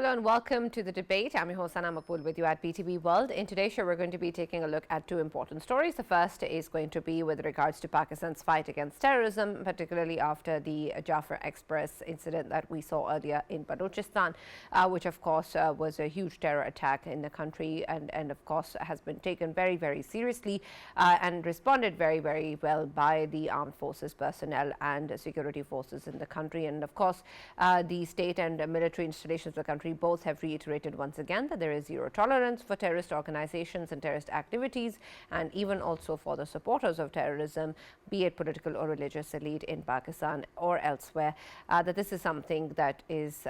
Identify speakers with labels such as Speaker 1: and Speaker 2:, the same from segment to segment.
Speaker 1: Hello and welcome to the debate. I'm your host Maqbool with you at PTV World. In today's show, we're going to be taking a look at two important stories. The first is going to be with regards to Pakistan's fight against terrorism, particularly after the Jafar Express incident that we saw earlier in Balochistan, which of course was a huge terror attack in the country and of course has been taken very, very seriously and responded very, very well by the armed forces personnel and security forces in the country. And of course, the state and military installations of the country both have reiterated once again that there is zero tolerance for terrorist organizations and terrorist activities, and even also for the supporters of terrorism, be it political or religious elite in Pakistan or elsewhere, that this is something that is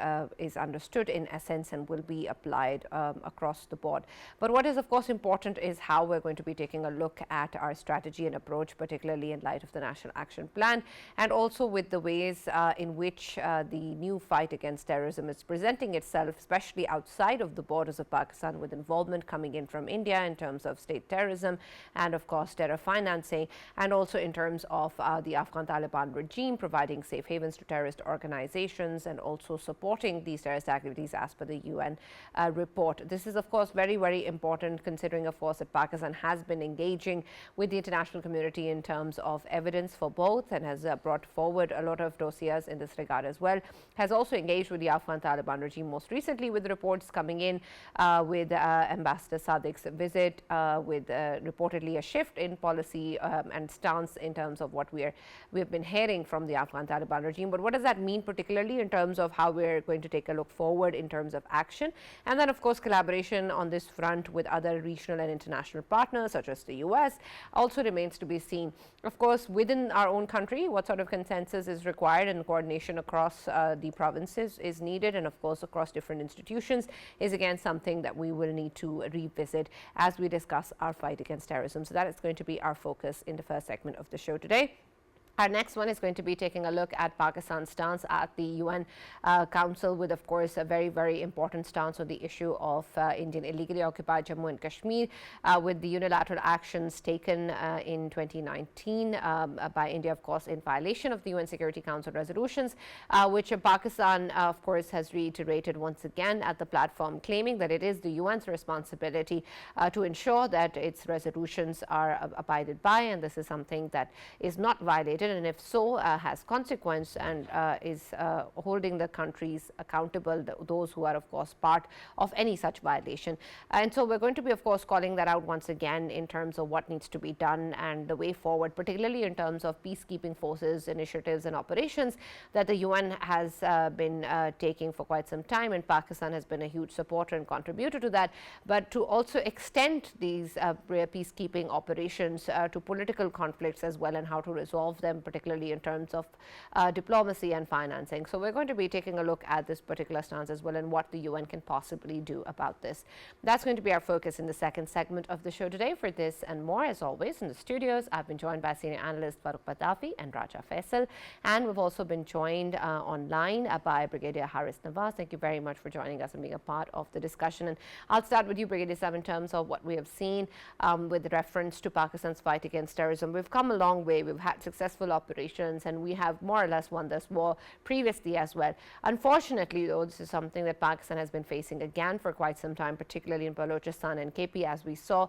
Speaker 1: understood in essence and will be applied across the board. But what is of course important is how we're going to be taking a look at our strategy and approach, particularly in light of the National Action Plan, and also with the ways in which the new fight against terrorism is presenting itself, especially outside of the borders of Pakistan, with involvement coming in from India in terms of state terrorism and of course terror financing, and also in terms of the Afghan Taliban regime providing safe havens to terrorist organizations and also supporting these terrorist activities as per the UN report. This is of course very, very important, considering of course that Pakistan has been engaging with the international community in terms of evidence for both and has brought forward a lot of dossiers in this regard as well, has also engaged with the Afghan Taliban regime most recently with reports coming in with Ambassador Sadiq's visit, with reportedly a shift in policy and stance in terms of what we've been hearing from the Afghan Taliban regime. But what does that mean particularly in terms of how we're going to take a look forward in terms of action? And then of course collaboration on this front with other regional and international partners such as the US also remains to be seen. Of course, within our own country, what sort of consensus is required and coordination across the provinces is needed, and of course across different institutions, is again something that we will need to revisit as we discuss our fight against terrorism. So that is going to be our focus in the first segment of the show today. Our next one is going to be taking a look at Pakistan's stance at the UN Council, with of course a very, very important stance on the issue of Indian illegally occupied Jammu and Kashmir, with the unilateral actions taken in 2019 by India, of course in violation of the UN Security Council resolutions, which Pakistan of course has reiterated once again at the platform, claiming that it is the UN's responsibility to ensure that its resolutions are abided by, and this is something that is not violated, and if so has consequence, and is holding the countries accountable, those who are of course part of any such violation. And so we're going to be of course calling that out once again in terms of what needs to be done and the way forward, particularly in terms of peacekeeping forces, initiatives and operations that the UN has been taking for quite some time, and Pakistan has been a huge supporter and contributor to that, but to also extend these peacekeeping operations to political conflicts as well, and how to resolve them, particularly in terms of diplomacy and financing. So we're going to be taking a look at this particular stance as well, and what the UN can possibly do about this. That's going to be our focus in the second segment of the show today. For this and more, as always, in the studios, I've been joined by senior analyst Farrukh Pitafi and Raja Faisal, and we've also been joined online by Brigadier Nawaz. Thank you very much for joining us and being a part of the discussion. And I'll start with you, Brigadier Sab, in terms of what we have seen with reference to Pakistan's fight against terrorism. We've come a long way. We've had successful operations, and we have more or less won this war previously as well. Unfortunately, though, this is something that Pakistan has been facing again for quite some time, particularly in Balochistan and KP, as we saw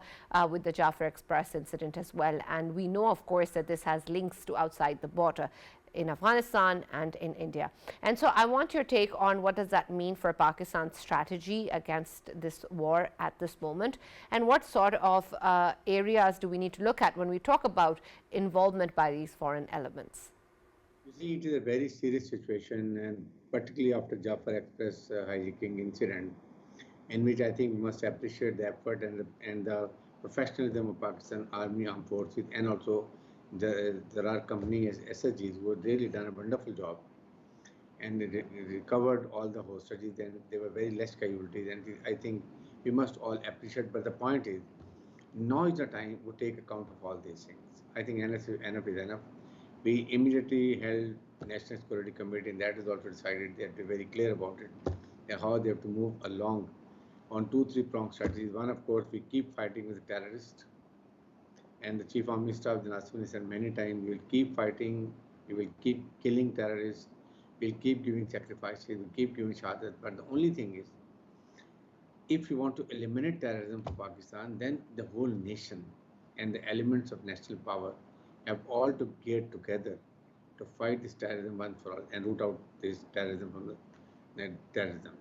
Speaker 1: with the Jafar Express incident as well. And we know, of course, that this has links to outside the border in Afghanistan and in India. And so I want your take on what does that mean for Pakistan's strategy against this war at this moment, and what sort of areas do we need to look at when we talk about involvement by these foreign elements?
Speaker 2: You see, it is a very serious situation, and particularly after Jafar Express hijacking incident, in which I think we must appreciate the effort and the professionalism of Pakistan Army Armed Forces, and also there are companies, SSGs, who have really done a wonderful job, and they recovered all the hostages, and there were very less casualties, and I think we must all appreciate. But the point is, now is the time to take account of all these things. I think enough is enough. We immediately held National Security Committee, and that is also decided. They have to be very clear about it, and how they have to move along on 2-3-pronged strategies. One, of course, we keep fighting with the terrorists. And the Chief Army Staff, Usman, said many times, we will keep fighting, we will keep killing terrorists, we'll keep giving sacrifices, we'll keep giving shahadat. But the only thing is, if you want to eliminate terrorism from Pakistan, then the whole nation and the elements of national power have all to get together to fight this terrorism once for all and root out this terrorism from the terrorism.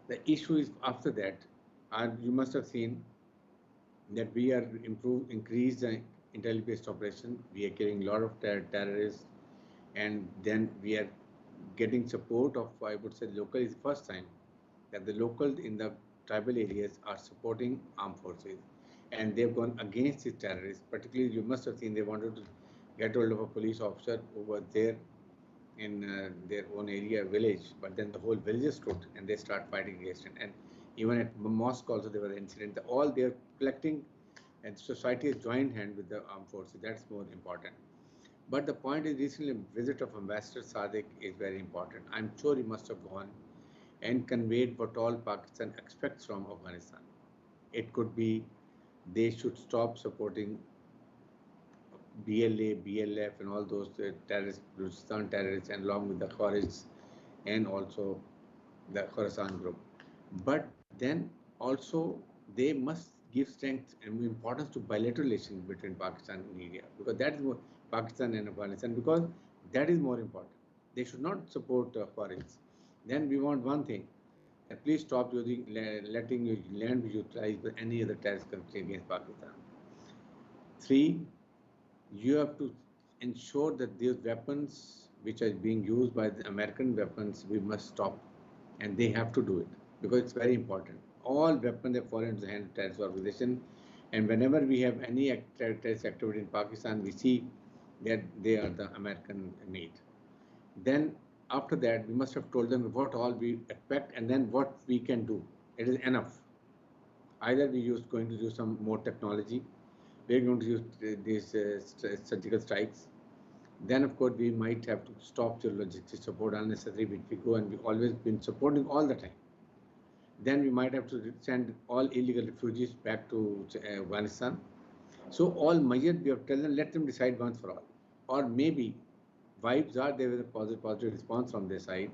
Speaker 2: The issue is after that, you must have seen that we are increased the intelligence operation. We are killing a lot of terrorists, and then we are getting support of, I would say, local is the first time that the local in the tribal areas are supporting armed forces, and they've gone against these terrorists. Particularly, you must have seen they wanted to get hold of a police officer who was there in their own area, village, but then the whole village stood and they start fighting against it. And even at mosque also there was an incident. All they're collecting, and society has joined hand with the armed forces. That's more important. But the point is, recently visit of Ambassador Sadiq is very important. I'm sure he must have gone and conveyed what all Pakistan expects from Afghanistan. It could be they should stop supporting BLA, BLF, and all those terrorists, Balochistan terrorists, and along with the Khawarij and also the Khorasan group. But then also they must give strength and importance to bilateral relations between Pakistan and India, because that is more Pakistan and Afghanistan, because that is more important. They should not support Khawarij. Then we want one thing, that please stop using letting your land be utilized by any other terrorist country against Pakistan. Three, you have to ensure that these weapons which are being used by the American weapons, we must stop, and they have to do it because it's very important. All weapons that fall into the hands of terrorist organization, and whenever we have any terrorist activity in Pakistan, we see that they are the American made. Then after that, we must have told them what all we expect and then what we can do. It is enough. Either we going to use some more technology, we're going to use these surgical strikes. Then, of course, we might have to stop the logistics support unnecessary, which we go and we've always been supporting all the time. Then we might have to send all illegal refugees back to Afghanistan. So all measures we have told them, let them decide once for all. Or maybe vibes are there with a positive response from their side.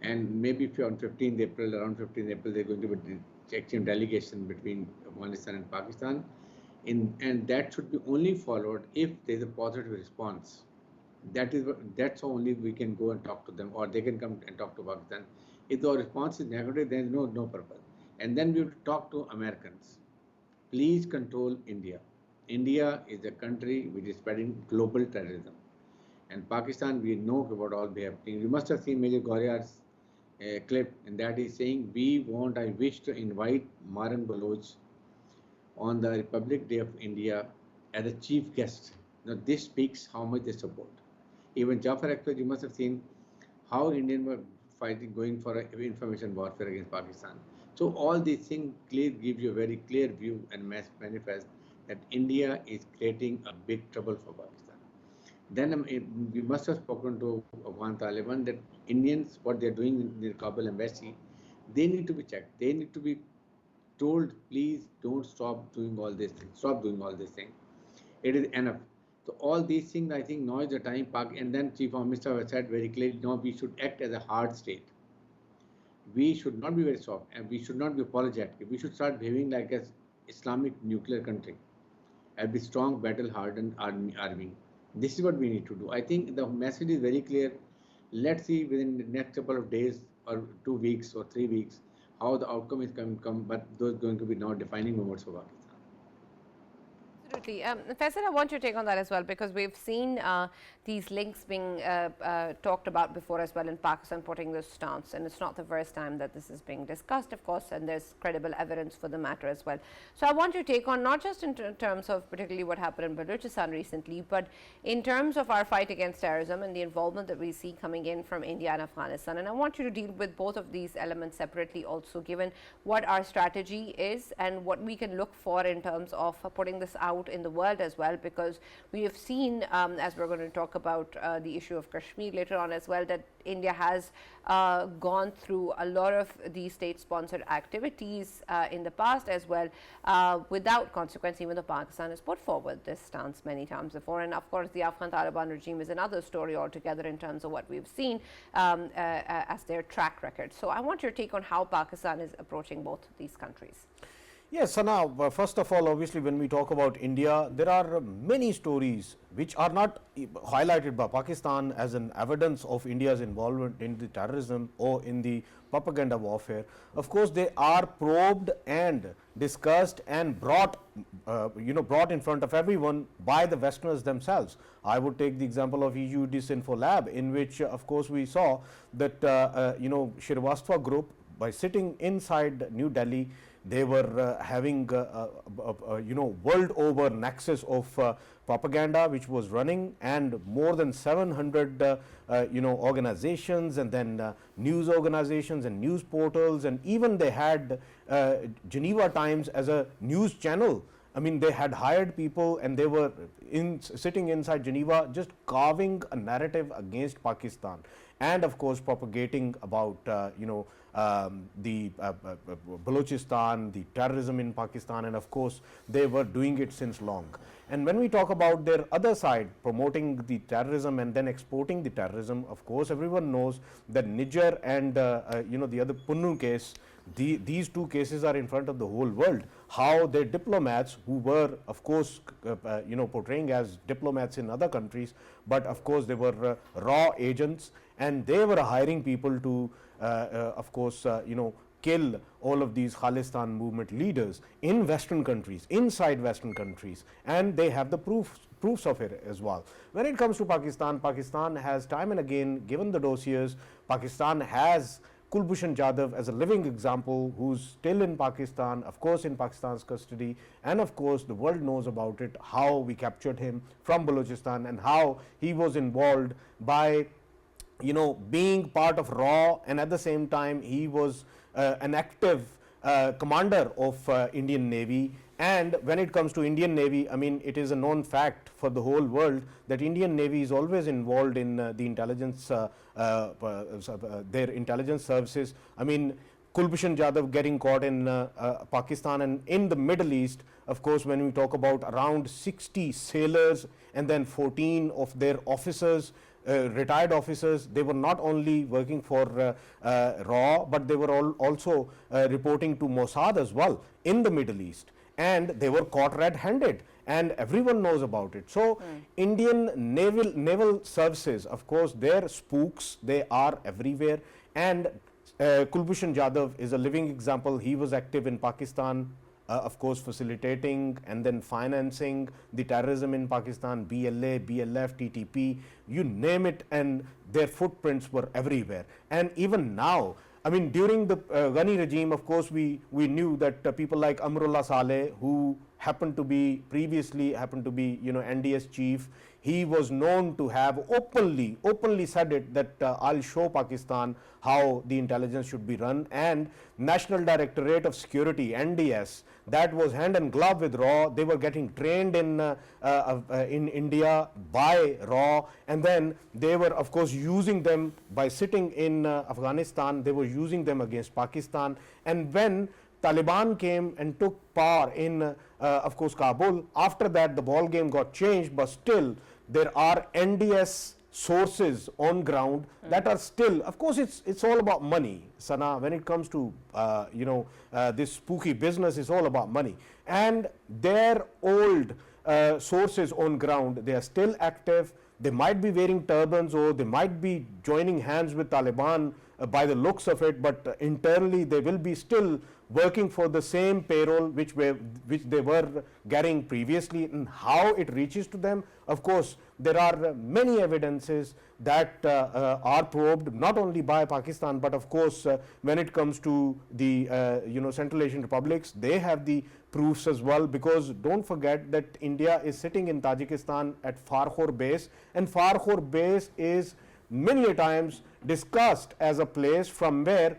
Speaker 2: And maybe if you're on 15th April, around 15th April, they're going to be exchange delegation between Afghanistan and Pakistan. And that should be only followed if there's a positive response. That's how only we can go and talk to them, or they can come and talk to Pakistan. If the response is negative, there is no purpose. And then we have to talk to Americans. Please control India. India is a country which is spreading global terrorism. And Pakistan, we know about all the happening. You must have seen Major Gauriar's clip, and that is saying, I wish to invite Maran Baloch on the Republic Day of India as a chief guest. Now this speaks how much they support. Even Jafar Akhtar, you must have seen how Indians were fighting, going for information warfare against Pakistan. So all these things give you a very clear view and manifest that India is creating a big trouble for Pakistan. Then we must have spoken to Afghan Taliban that Indians, what they're doing in the Kabul embassy, they need to be checked. They need to be told, please don't stop doing all these things. Stop doing all these things. It is enough. So all these things, I think now is the time. And then Chief of Minister has said very clearly, no, we should act as a hard state. We should not be very soft, and we should not be apologetic. We should start behaving like an Islamic nuclear country, and be strong, battle-hardened army. This is what we need to do. I think the message is very clear. Let's see within the next couple of days or 2 weeks or 3 weeks how the outcome is going to come, but those are going to be now defining moments for Pakistan.
Speaker 1: Absolutely. Faisal, I want your take on that as well, because we've seen these links being talked about before as well in Pakistan putting this stance, and it's not the first time that this is being discussed, of course, and there's credible evidence for the matter as well. So I want your take on not just in terms of particularly what happened in Balochistan recently, but in terms of our fight against terrorism and the involvement that we see coming in from India and Afghanistan. And I want you to deal with both of these elements separately also, given what our strategy is and what we can look for in terms of putting this out in the world as well, because we have seen, as we're going to talk about the issue of Kashmir later on as well, that India has gone through a lot of these state-sponsored activities in the past as well, without consequence, even though Pakistan has put forward this stance many times before. And of course, the Afghan Taliban regime is another story altogether in terms of what we've seen as their track record. So I want your take on how Pakistan is approaching both these countries.
Speaker 3: Yes, Sana, first of all, obviously, when we talk about India, there are many stories which are not highlighted by Pakistan as an evidence of India's involvement in the terrorism or in the propaganda warfare. Of course, they are probed and discussed and brought in front of everyone by the Westerners themselves. I would take the example of EU Disinfo Lab, in which, of course, we saw that, Srivastava group, by sitting inside New Delhi, they were having world over nexus of propaganda which was running, and more than 700 organizations, and then news organizations and news portals, and even they had Geneva Times as a news channel. I mean, they had hired people and they were sitting inside Geneva just carving a narrative against Pakistan, and of course propagating about the Balochistan, the terrorism in Pakistan, and of course they were doing it since long. And when we talk about their other side, promoting the terrorism and then exporting the terrorism, of course everyone knows that Niger and the other Punnu case, these two cases are in front of the whole world. How their diplomats, who were of course portraying as diplomats in other countries, but of course they were raw agents, and they were hiring people to kill all of these Khalistan movement leaders in Western countries, inside Western countries, and they have the proofs of it as well. When it comes to Pakistan, Pakistan has time and again given the dossiers. Pakistan has Kulbhushan Jadhav as a living example, who's still in Pakistan, of course in Pakistan's custody, and of course the world knows about it, how we captured him from Balochistan and how he was involved by being part of RAW, and at the same time he was an active commander of Indian Navy. And when it comes to Indian Navy, I mean, it is a known fact for the whole world that Indian Navy is always involved in the intelligence, their intelligence services. I mean, Kulbhushan Jadhav getting caught in Pakistan and in the Middle East. Of course, when we talk about around 60 sailors and then 14 of their officers, retired officers, they were not only working for RAW, but they were also reporting to Mossad as well in the Middle East, and they were caught red-handed, and everyone knows about it. So Indian naval services, of course, their spooks, they are everywhere, and Kulbhushan Jadhav is a living example. He was active in Pakistan, of course facilitating and then financing the terrorism in Pakistan, BLA, BLF, TTP, you name it, and their footprints were everywhere. And even now, I mean, during the Ghani regime, of course, we knew that people like Amrullah Saleh, who happened to be NDS chief, he was known to have openly said it that I'll show Pakistan how the intelligence should be run, and National Directorate of Security, NDS, that was hand and glove with RAW. They were getting trained in India by RAW, and then they were of course using them by sitting in Afghanistan. They were using them against Pakistan, and when Taliban came and took power in of course Kabul, after that the ball game got changed, but still there are NDS sources on ground that are still, of course it's all about money, Sana. When it comes to this spooky business, is all about money, and their old sources on ground, they are still active. They might be wearing turbans or they might be joining hands with Taliban by the looks of it, but internally they will be still working for the same payroll which they were getting previously. And how it reaches to them, of course there are many evidences that are probed not only by Pakistan, but of course when it comes to the Central Asian republics, they have the proofs as well, because don't forget that India is sitting in Tajikistan at Farrukh base, and Farrukh base is many a times discussed as a place from where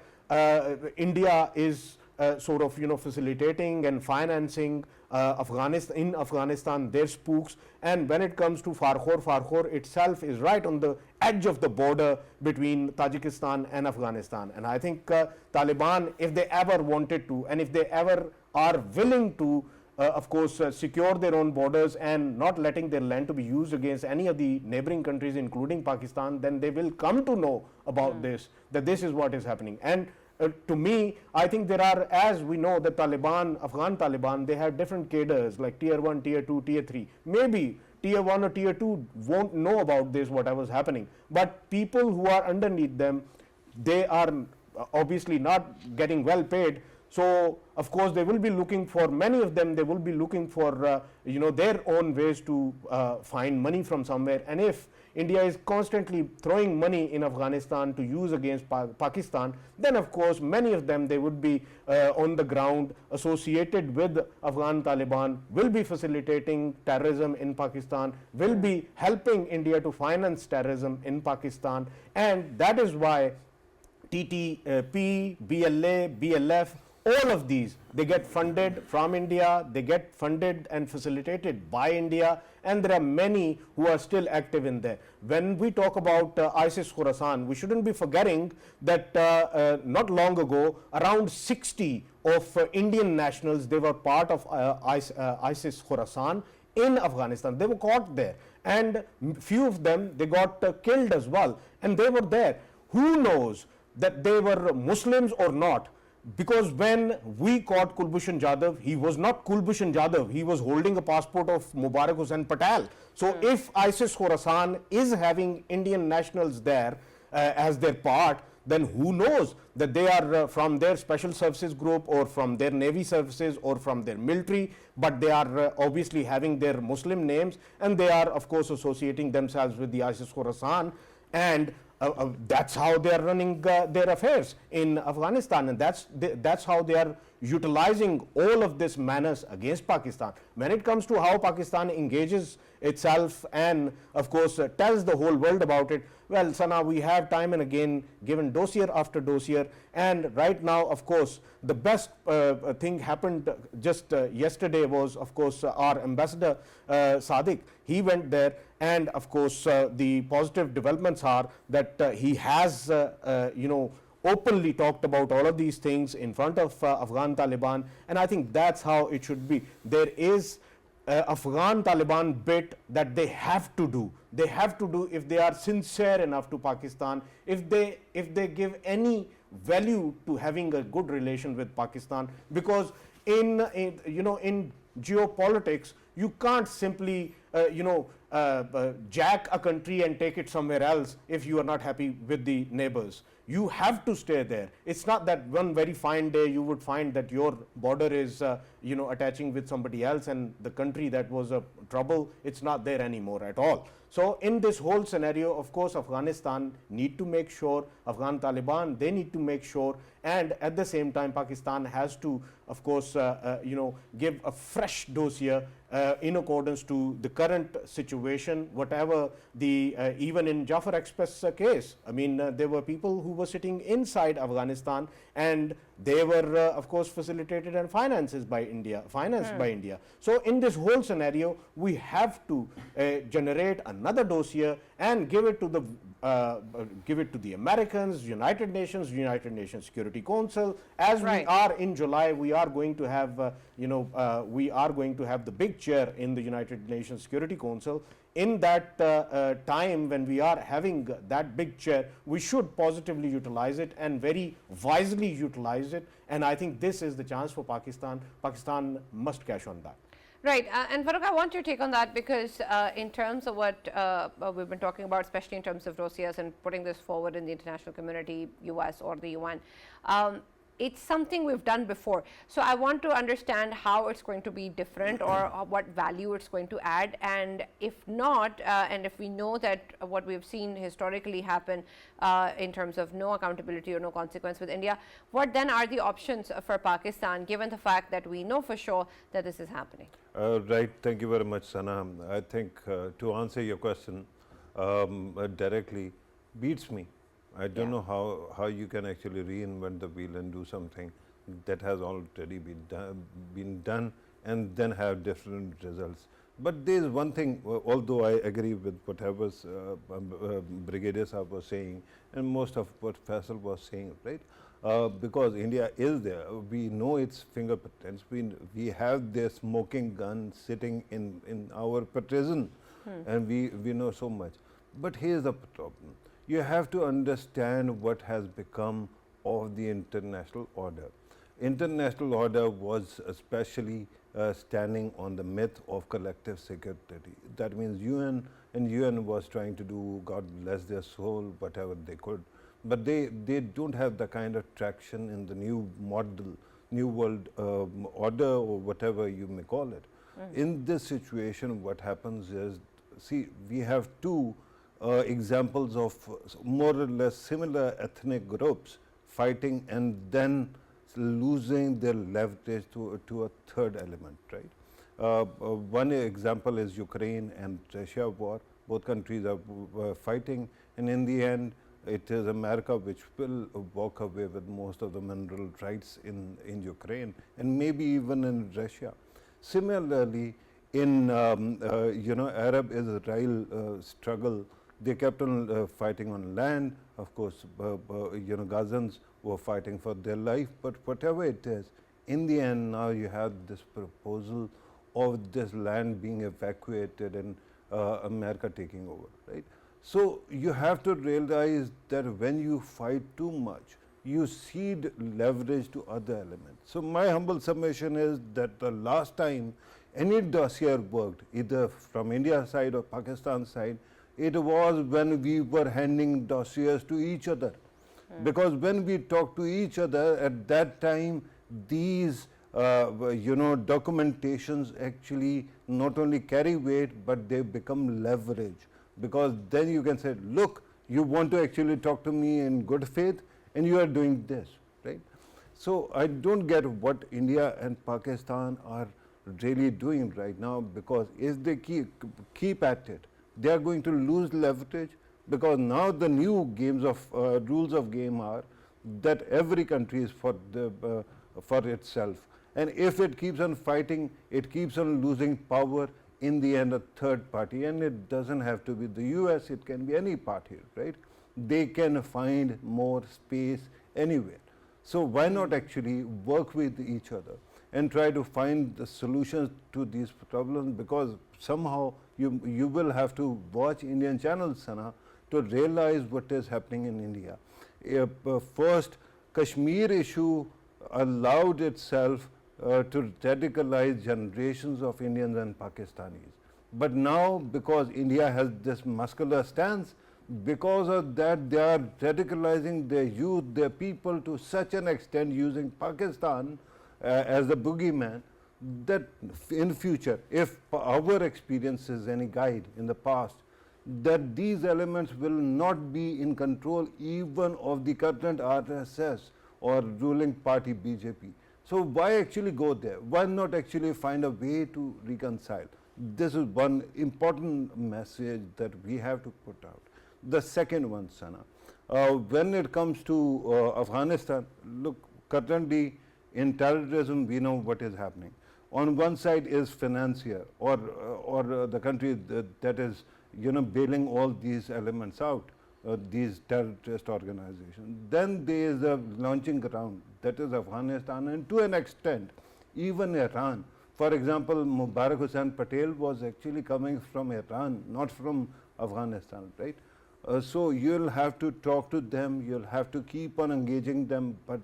Speaker 3: India is sort of, facilitating and financing Afghanistan, their spooks. And when it comes to Farrukh itself is right on the edge of the border between Tajikistan and Afghanistan. And I think Taliban, if they ever wanted to, and if they ever are willing to, of course, secure their own borders and not letting their land to be used against any of the neighboring countries, including Pakistan, then they will come to know about this, that this is what is happening. And to me, I think there are, as we know, the Taliban, Afghan Taliban, they have different cadres like tier 1, tier 2, tier 3. Maybe tier 1 or tier 2 won't know about this, whatever's happening. But people who are underneath them, they are obviously not getting well paid. So, of course, they will be looking for, many of them, they will be looking for, their own ways to find money from somewhere. And if India is constantly throwing money in Afghanistan to use against Pakistan, then of course many of them, they would be on the ground associated with Afghan Taliban, will be facilitating terrorism in Pakistan, will be helping India to finance terrorism in Pakistan. And that is why TTP, BLA, BLF, all of these, they get funded from India, they get funded and facilitated by India, and there are many who are still active in there. When we talk about ISIS Khorasan, we shouldn't be forgetting that not long ago, around 60 of Indian nationals, they were part of ISIS Khorasan in Afghanistan. They were caught there, and few of them, they got killed as well, and they were there. Who knows that they were Muslims or not? Because when we caught Kulbhushan Jadhav, he was not Kulbhushan Jadhav, he was holding a passport of Mubarak Hussain Patel. So if ISIS Khorasan is having Indian nationals there as their part, then who knows that they are from their special services group or from their navy services or from their military, but they are obviously having their Muslim names, and they are of course associating themselves with the ISIS Khorasan, and that's how they are running their affairs in Afghanistan, and that's how they are utilizing all of this menace against Pakistan. When it comes to how Pakistan engages itself and of course tells the whole world about it, well, Sana, we have time and again given dossier after dossier, and right now of course the best thing happened just yesterday was of course our ambassador Sadiq, he went there, and of course the positive developments are that he has openly talked about all of these things in front of Afghan Taliban, and I think that's how it should be. There is Afghan Taliban bit that they have to do. They have to do if they are sincere enough to Pakistan, if they give any value to having a good relation with Pakistan, because in geopolitics you can't simply jack a country and take it somewhere else if you are not happy with the neighbors. You have to stay there. It's not that one very fine day you would find that your border is attaching with somebody else, and the country that was a trouble, it's not there anymore at all. So in this whole scenario, of course, Afghanistan need to make sure, Afghan Taliban, they need to make sure, and at the same time Pakistan has to of course give a fresh dossier in accordance to the current situation, whatever the even in Jafar Express case. I mean, there were people who were sitting inside Afghanistan, and they were of course facilitated and financed by India. So in this whole scenario, we have to generate another dossier and give it to the Americans, United Nations Security Council. As we are in July, we are going to have the big chair in the United Nations Security Council. In that time when we are having that big chair, we should positively utilize it and very wisely utilize it, and I think this is the chance for Pakistan. Pakistan must cash on that.
Speaker 1: Right, and Farrukh, I want your take on that, because in terms of what we've been talking about, especially in terms of dossiers and putting this forward in the international community, US or the UN, it's something we've done before. So I want to understand how it's going to be different, or what value it's going to add, and if not, and if we know that what we've seen historically happen in terms of no accountability or no consequence with India, what then are the options for Pakistan, given the fact that we know for sure that this is happening?
Speaker 4: Right, thank you very much, Sana. I think to answer your question directly beats me. I don't know how you can actually reinvent the wheel and do something that has already been done and then have different results. But there is one thing, although I agree with whatever Brigadier Saab was saying and most of what Faisal was saying, right? Because India is there, we know its fingerprints, we have their smoking gun sitting in our prison, and we know so much. But here's the problem. You have to understand what has become of the international order. International order was especially standing on the myth of collective security. That means UN was trying to do, God bless their soul, whatever they could. But they don't have the kind of traction in the new model, new world order, or whatever you may call it. In this situation, what happens is, see, we have two examples of more or less similar ethnic groups fighting and then losing their leverage to a third element, right? One example is Ukraine and Russia war. Both countries are fighting, and in the end, it is America which will walk away with most of the mineral rights in Ukraine and maybe even in Russia. Similarly, in Arab-Israel struggle, they kept on fighting on land. Of course, Gazans were fighting for their life, but whatever it is, in the end, now you have this proposal of this land being evacuated and America taking over, right? So you have to realize that when you fight too much, you cede leverage to other elements. So my humble submission is that the last time any dossier worked, either from India side or Pakistan side, it was when we were handing dossiers to each other. Because when we talk to each other at that time, these documentations actually not only carry weight, but they become leverage. Because then you can say, look, you want to actually talk to me in good faith, and you are doing this, right? So I don't get what India and Pakistan are really doing right now, because if they keep at it, they are going to lose leverage, because now the new games of rules of game are that every country is for itself, and if it keeps on fighting, it keeps on losing power. In the end, a third party, and it doesn't have to be the US, it can be any party, right? They can find more space anywhere. So why not actually work with each other and try to find the solutions to these problems? Because somehow you will have to watch Indian channels, Sana, to realize what is happening in India. First, Kashmir issue allowed itself to radicalize generations of Indians and Pakistanis. But now, because India has this muscular stance, because of that, they are radicalizing their youth, their people to such an extent, using Pakistan as the boogeyman, that in future, if our experience is any guide in the past, that these elements will not be in control even of the current RSS or ruling party BJP. So why actually go there? Why not actually find a way to reconcile? This is one important message that we have to put out. The second one, Sana, when it comes to Afghanistan, look, currently in terrorism, we know what is happening. On one side is financier or the country that is bailing all these elements out, these terrorist organizations. Then there is a launching ground, that is Afghanistan, and to an extent, even Iran. For example, Mubarak Hussain Patel was actually coming from Iran, not from Afghanistan, right? So you'll have to talk to them, you'll have to keep on engaging them, but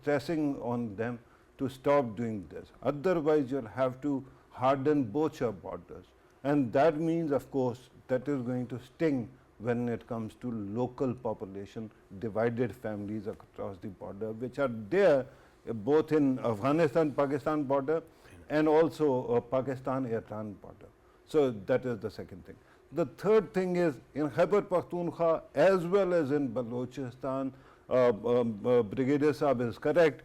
Speaker 4: pressing on them to stop doing this. Otherwise, you'll have to harden both your borders. And that means, of course, that is going to sting when it comes to local population, divided families across the border, which are there both in Afghanistan-Pakistan border and also Pakistan-Iran border. So that is the second thing. The third thing is in Khyber Pakhtunkhwa as well as in Balochistan, Brigadier Saab is correct.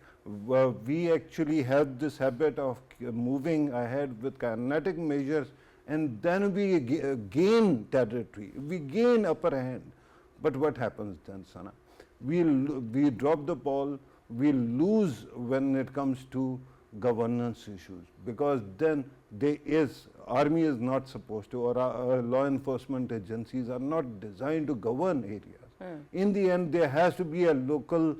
Speaker 4: We actually have this habit of moving ahead with kinetic measures, and then we gain territory, we gain upper hand. But what happens then, Sana? We drop the ball, we lose when it comes to governance issues, because then army is not supposed to, or our law enforcement agencies are not designed to govern areas. In the end, there has to be a local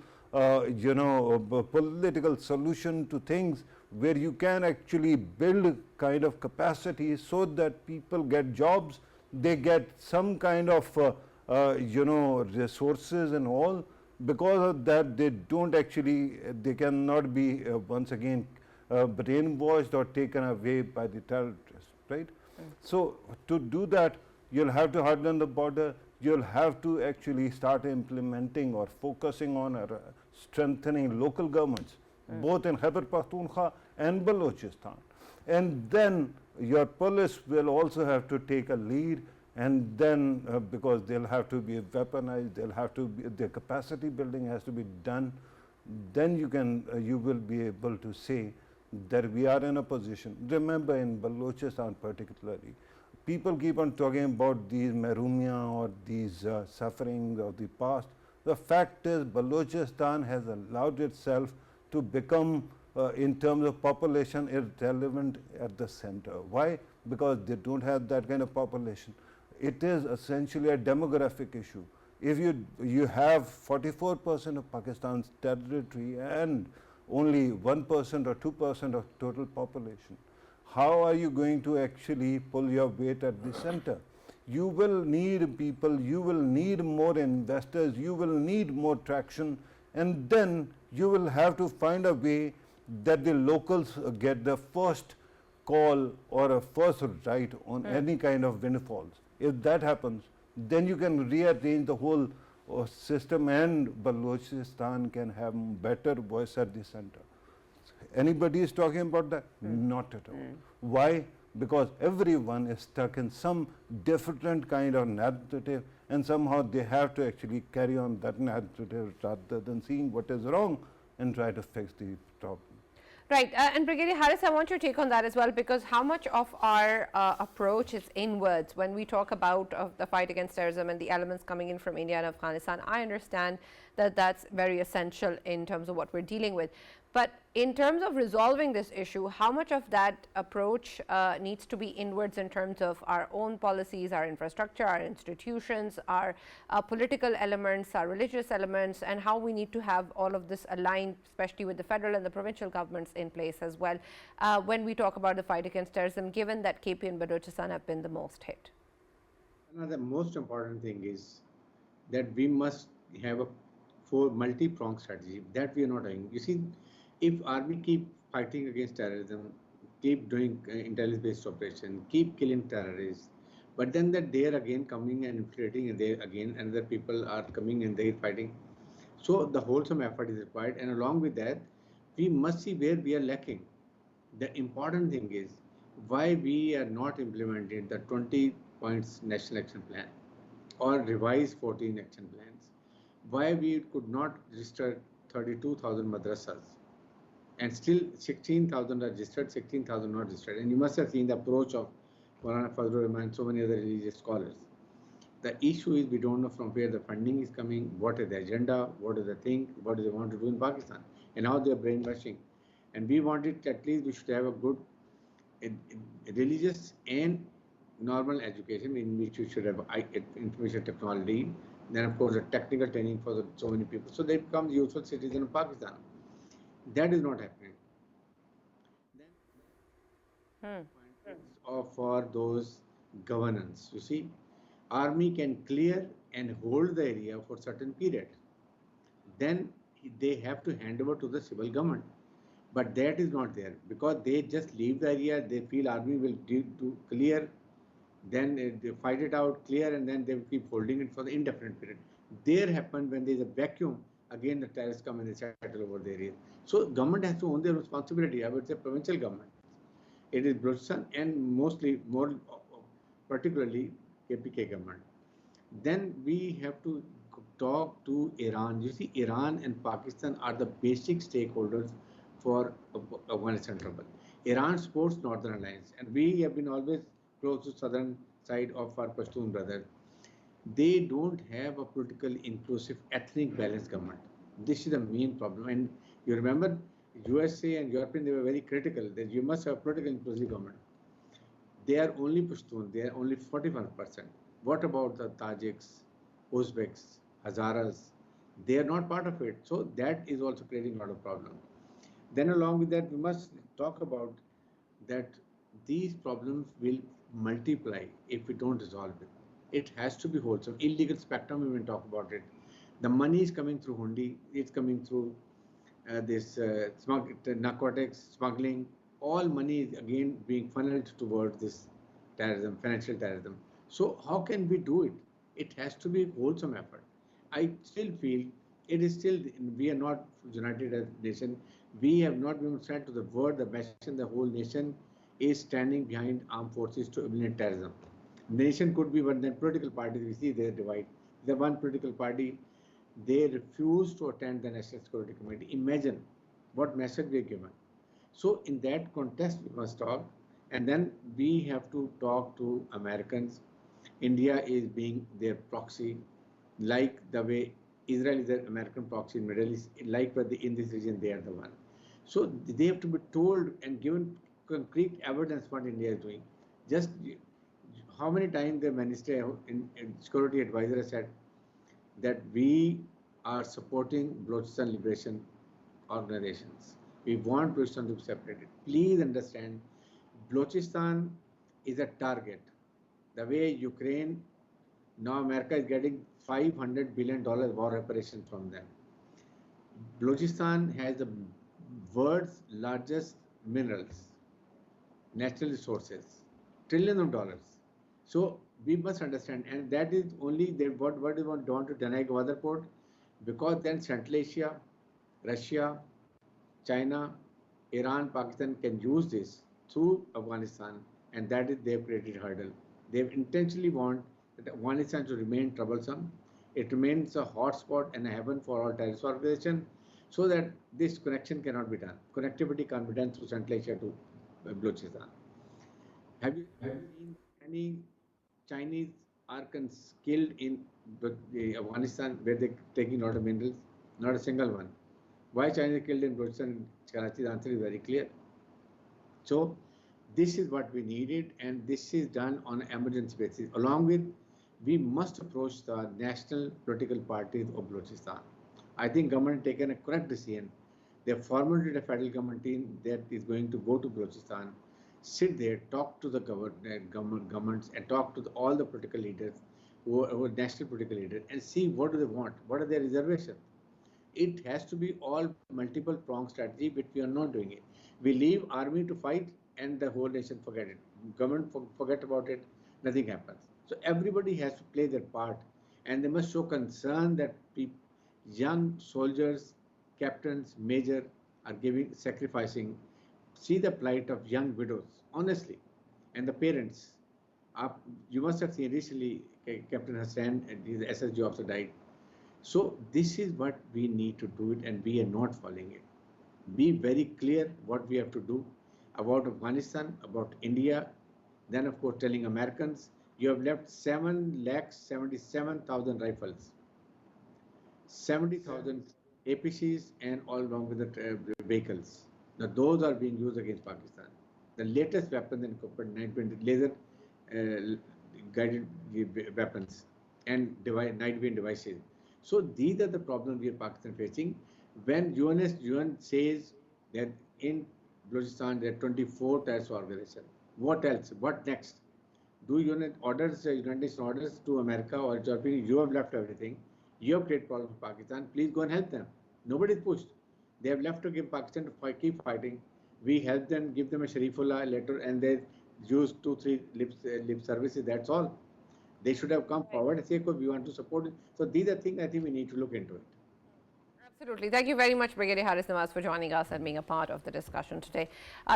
Speaker 4: political solution to things where you can actually build kind of capacity so that people get jobs, they get some kind of resources and all. Because of that, they don't actually, they cannot be once again brainwashed or taken away by the terrorists, right? So to do that, you'll have to harden the border, you'll have to actually start implementing or focusing on or strengthening local governments, both in Khyber Pakhtunkhwa and Balochistan. And then your police will also have to take a lead, and then because they'll have to be weaponized, they'll have to be, their capacity building has to be done, then you will be able to say that we are in a position. Remember, in Balochistan particularly, people keep on talking about these Marumia or these sufferings of the past. The fact is, Balochistan has allowed itself to become, in terms of population, irrelevant at the center. Why? Because they don't have that kind of population. It is essentially a demographic issue. If you have 44% of Pakistan's territory and only 1% or 2% of total population, how are you going to actually pull your weight at the center? You will need people, you will need more investors, you will need more traction, and then you will have to find a way that the locals get the first call or a first right on any kind of windfalls. If that happens, then you can rearrange the whole system, and Balochistan can have better voice at the center. Anybody is talking about that? Not at all. Why? Because everyone is stuck in some different kind of narrative, and somehow they have to actually carry on that narrative rather than seeing what is wrong and try to fix the problem.
Speaker 1: Right, and Brigadier Harris, I want your take on that as well, because how much of our approach is inwards when we talk about the fight against terrorism and the elements coming in from India and Afghanistan? I understand that that's very essential in terms of what we're dealing with. But in terms of resolving this issue, how much of that approach needs to be inwards in terms of our own policies, our infrastructure, our institutions, our political elements, our religious elements, and how we need to have all of this aligned, especially with the federal and the provincial governments in place as well, when we talk about the fight against terrorism, given that KP and Balochistan have been the most hit?
Speaker 2: The most important thing is that we must have a multi-pronged strategy that we are not doing. You see, if army keep fighting against terrorism, keep doing intelligence-based operation, keep killing terrorists, but then that they are again coming and infiltrating, and they again another people are coming and they are fighting. So the wholesome effort is required, and along with that, we must see where we are lacking. The important thing is why we are not implementing the 20 points national action plan or revised 14 action plans. Why we could not register 32,000 madrasas and still 16,000 registered, 16,000 not registered. And you must have seen the approach of Maulana Fazlur and so many other religious scholars. The issue is we don't know from where the funding is coming, what is the agenda, what is the thing, what do they want to do in Pakistan, and how they are brainwashing. And we wanted at least we should have a good religious and normal education in which you should have information technology, then of course a technical training for so many people. So they become useful citizen of Pakistan. That is not happening. Then for those governance, you see, army can clear and hold the area for certain period. Then they have to hand over to the civil government. But that is not there because they just leave the area, they feel army will do clear, then they fight it out, clear, and then they will keep holding it for the indefinite period. There happened when there is a vacuum, again the terrorists come and they settle over the area. So government has to own their responsibility. I would say provincial government. It is Balochistan and mostly, more particularly KPK government. Then we have to talk to Iran. You see, Iran and Pakistan are the basic stakeholders for Afghanistan trouble. Iran supports Northern Alliance, and we have been always close to southern side of our Pashtun brothers. They don't have a political, inclusive, ethnic balanced government. This is the main problem. And you remember, USA and European, they were very critical that you must have political inclusive government. They are only Pashtun, they are only 41%. What about the Tajiks, Uzbeks, Hazaras? They are not part of it. So that is also creating a lot of problem. Then along with that, we must talk about that these problems will multiply if we don't resolve it. It has to be wholesome. Illegal spectrum, we will talk about it. The money is coming through Hundi, it's coming through narcotics, smuggling. All money is again being funneled towards this terrorism, financial terrorism. So how can we do it? It has to be a wholesome effort. I still feel it is still, we are not united as a nation. We have not been sent to the world, the message, the whole nation is standing behind armed forces to eliminate terrorism. Nation could be one, then political parties, we see their divide. The one political party, they refuse to attend the National Security Committee. Imagine what message we are given. So in that context, we must talk, and then we have to talk to Americans. India is being their proxy, like the way Israel is their American proxy in Middle East, like in this region they are the one. So they have to be told and given concrete evidence what India is doing. Just how many times the minister in security advisor said that we are supporting Balochistan liberation organizations. We want Balochistan to be separated. Please understand, Balochistan is a target. The way Ukraine, now America is getting $500 billion war reparation from them. Balochistan has the world's largest minerals, natural resources, trillions of dollars. So we must understand, and that is only what they want to deny Gwadar port, because then Central Asia, Russia, China, Iran, Pakistan can use this through Afghanistan, and that is they've created a hurdle. They intentionally want that Afghanistan to remain troublesome. It remains a hotspot and a heaven for all terrorist organizations, so that this connection cannot be done. Connectivity can be done through Central Asia to Balochistan. Have you seen any Chinese are skilled in Afghanistan where they're taking a lot of minerals? Not a single one. Why China is killed in Balochistan and Karachi? The answer is very clear. So this is what we needed, and this is done on an emergency basis. Along with, we must approach the national political parties of Balochistan. I think government has taken a correct decision. They have formulated a federal government team that is going to go to Balochistan, sit there, talk to the governments, and talk to all the political leaders, who are national political leaders, and see what do they want, what are their reservations. It has to be all multiple pronged strategy, but we are not doing it. We leave army to fight, and the whole nation forget it. Government forget about it, nothing happens. So everybody has to play their part, and they must show concern that young soldiers, captains, major are sacrificing. See the plight of young widows, honestly, and the parents. You must have seen recently Captain Hassan and his SSG officer died. So this is what we need to do it, and we are not following it. Be very clear what we have to do about Afghanistan, about India. Then of course telling Americans, you have left 7,77,000 rifles, 70,000 APCs, and all along with the vehicles. Now those are being used against Pakistan. The latest weapons incorporate 920 laser guided weapons and night vision devices. So these are the problems we are Pakistan facing. When UN says that in Balochistan there are 24 terrorist organizations, what else? What next? Do United Nations orders to America or Germany? You have left everything. You have created problems for Pakistan. Please go and help them. Nobody is pushed. They have left to give Pakistan to keep fighting. We help them, give them a Sharifullah letter, and they use 2-3 lip services. That's all. They should have come forward and say, we want to support it. So these are things I think we need to look into it.
Speaker 1: Absolutely. Thank you very much, Brigadier Haris Nawaz, for joining us and being a part of the discussion today.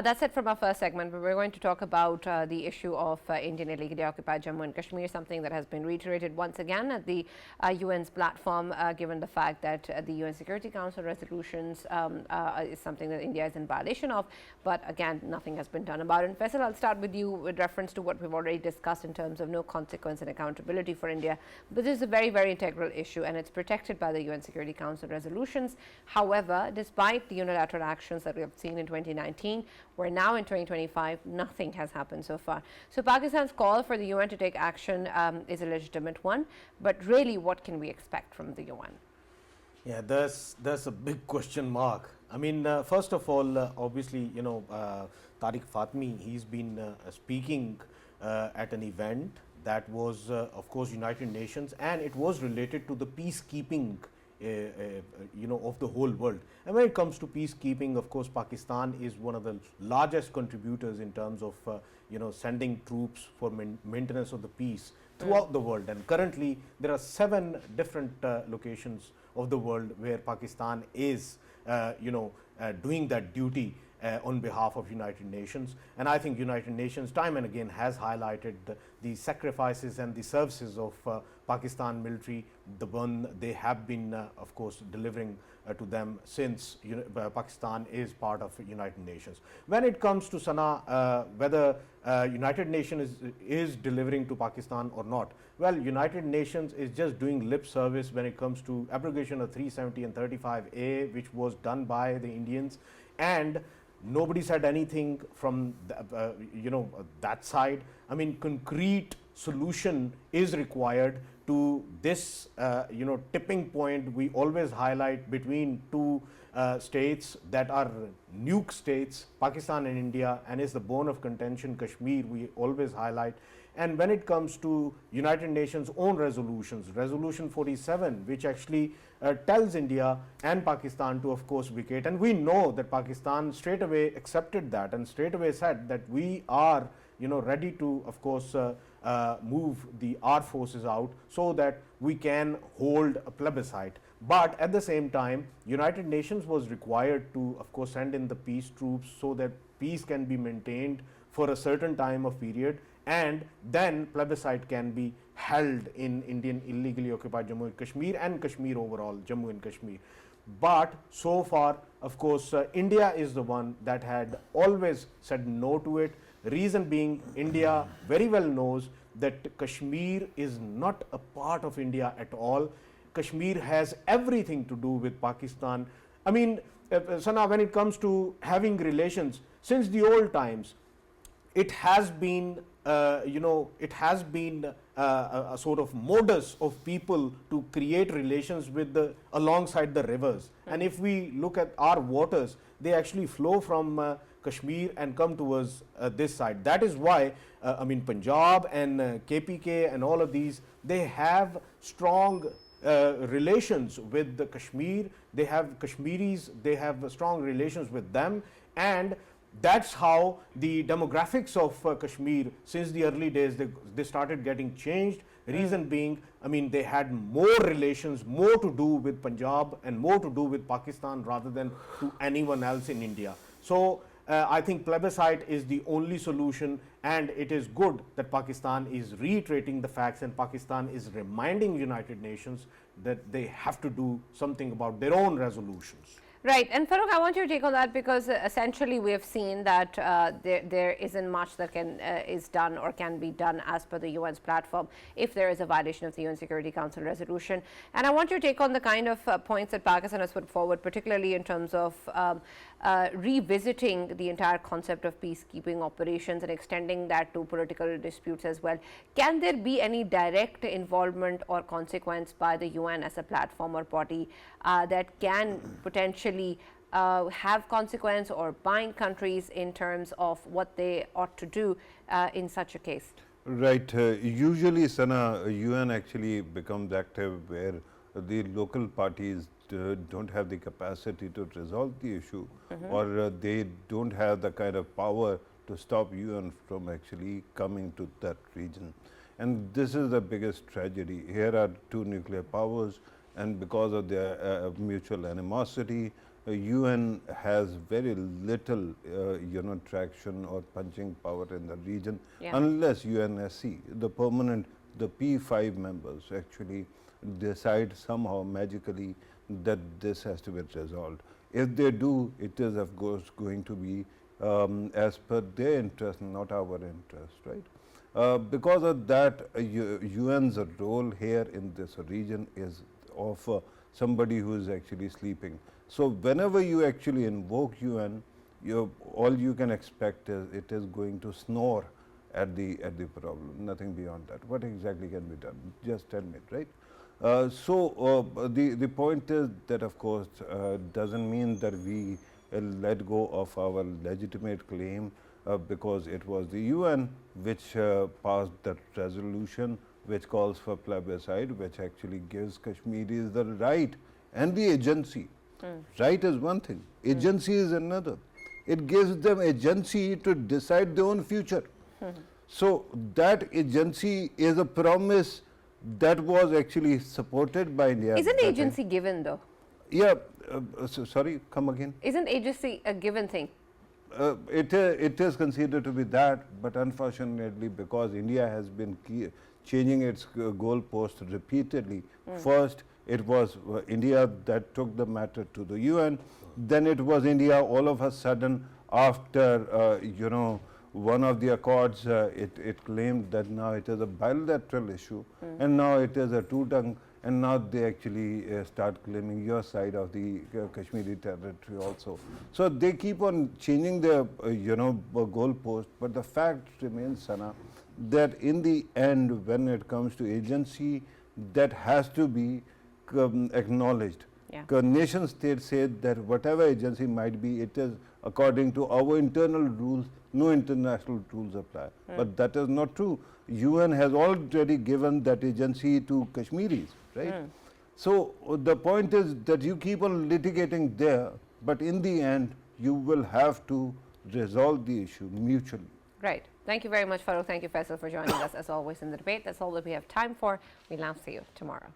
Speaker 1: That's it from our first segment, but we're going to talk about the issue of Indian illegally occupied Jammu and Kashmir, something that has been reiterated once again at the UN's platform, given the fact that the UN Security Council resolutions is something that India is in violation of. But again, nothing has been done about it. Faisal, I'll start with you with reference to what we've already discussed in terms of no consequence and accountability for India. But this is a very, very integral issue, and it's protected by the UN Security Council resolution. sanctions. However, despite the unilateral actions that we have seen in 2019, we're now in 2025, nothing has happened so far. So Pakistan's call for the UN to take action is a legitimate one, but really what can we expect from the UN?
Speaker 3: Yeah, there's a big question mark. I mean, first of all, obviously, Tariq Fatmi, he's been speaking at an event that was, of course, United Nations, and it was related to the peacekeeping, of the whole world. And when it comes to peacekeeping, of course, Pakistan is one of the largest contributors in terms of, sending troops for maintenance of the peace throughout the world. And currently, there are 7 different locations of the world where Pakistan is, doing that duty on behalf of United Nations. And I think United Nations time and again has highlighted the sacrifices and the services of Pakistan military, the one they have been, of course, delivering to them since Pakistan is part of United Nations. When it comes to Sana, whether United Nations is delivering to Pakistan or not, well, United Nations is just doing lip service when it comes to abrogation of 370 and 35A, which was done by the Indians, and nobody said anything from that side. I mean, concrete solution is required to this tipping point we always highlight between 2 states that are nuke states, Pakistan and India, and is the bone of contention, Kashmir, we always highlight. And when it comes to United Nations own resolutions, resolution 47, which actually tells India and Pakistan to, of course, vacate, and we know that Pakistan straight away accepted that and straight away said that we are ready to, of course, move our forces out so that we can hold a plebiscite. But at the same time, United Nations was required to, of course, send in the peace troops so that peace can be maintained for a certain time of period, and then plebiscite can be held in Indian illegally occupied Jammu and Kashmir and Kashmir overall, Jammu and Kashmir. But so far, of course, India is the one that had always said no to it. Reason being, India very well knows that Kashmir is not a part of India at all. Kashmir has everything to do with Pakistan. I mean, Sana, when it comes to having relations, since the old times, it has been, a sort of modus of people to create relations with alongside the rivers. And if we look at our waters, they actually flow from Kashmir and come towards this side. That is why, Punjab and KPK and all of these, they have strong relations with the Kashmir. They have Kashmiris, they have strong relations with them, and that's how the demographics of Kashmir since the early days they started getting changed. Reason being, they had more relations, more to do with Punjab and more to do with Pakistan rather than to anyone else in India. So I think plebiscite is the only solution, and it is good that Pakistan is reiterating the facts and Pakistan is reminding United Nations that they have to do something about their own resolutions.
Speaker 1: Right, and Farrukh, I want your take on that, because essentially we have seen that there isn't much that is done or can be done as per the UN's platform if there is a violation of the UN Security Council resolution. And I want your take on the kind of points that Pakistan has put forward, particularly in terms of revisiting the entire concept of peacekeeping operations and extending that to political disputes as well. Can there be any direct involvement or consequence by the UN as a platform or body that can potentially have consequence or bind countries in terms of what they ought to do in such a case?
Speaker 4: Right. Usually, Sana, UN actually becomes active where the local parties don't have the capacity to resolve the issue, or they don't have the kind of power to stop UN from actually coming to that region. And this is the biggest tragedy. Here are 2 nuclear powers, and because of their mutual animosity, UN has very little, traction or punching power in the region, unless UNSC, the P5 members actually decide somehow magically that this has to be resolved. If they do, it is of course going to be as per their interest, not our interest, right? Because of that, UN's role here in this region is of somebody who is actually sleeping. So whenever you actually invoke UN, all you can expect is it is going to snore at the problem, nothing beyond that. What exactly can be done? Just tell me, right? The point is that, of course, doesn't mean that we let go of our legitimate claim, because it was the UN which passed that resolution which calls for plebiscite, which actually gives Kashmiris the right and the agency. Right is one thing, agency is another. It gives them agency to decide their own future. So that agency is a promise that was actually supported by India.
Speaker 1: Isn't agency given though?
Speaker 4: Yeah, sorry, come again.
Speaker 1: Isn't agency a given thing?
Speaker 4: It is considered to be that, but unfortunately, because India has been changing its goalposts repeatedly. First, it was India that took the matter to the UN. Then it was India all of a sudden after, one of the accords, it claimed that now it is a bilateral issue, and now it is a two-tongue, and now they actually start claiming your side of the Kashmiri territory also. So they keep on changing their, goalpost, but the fact remains, Sana, that in the end, when it comes to agency, that has to be acknowledged.
Speaker 1: Yeah.
Speaker 4: Nation states say that whatever agency might be, it is according to our internal rules, no international rules apply. But that is not true. UN has already given that agency to Kashmiris, right? So the point is that you keep on litigating there, but in the end, you will have to resolve the issue mutually.
Speaker 1: Right. Thank you very much, Farrukh. Thank you, Faisal, for joining us as always in the debate. That's all that we have time for. We'll now see you tomorrow.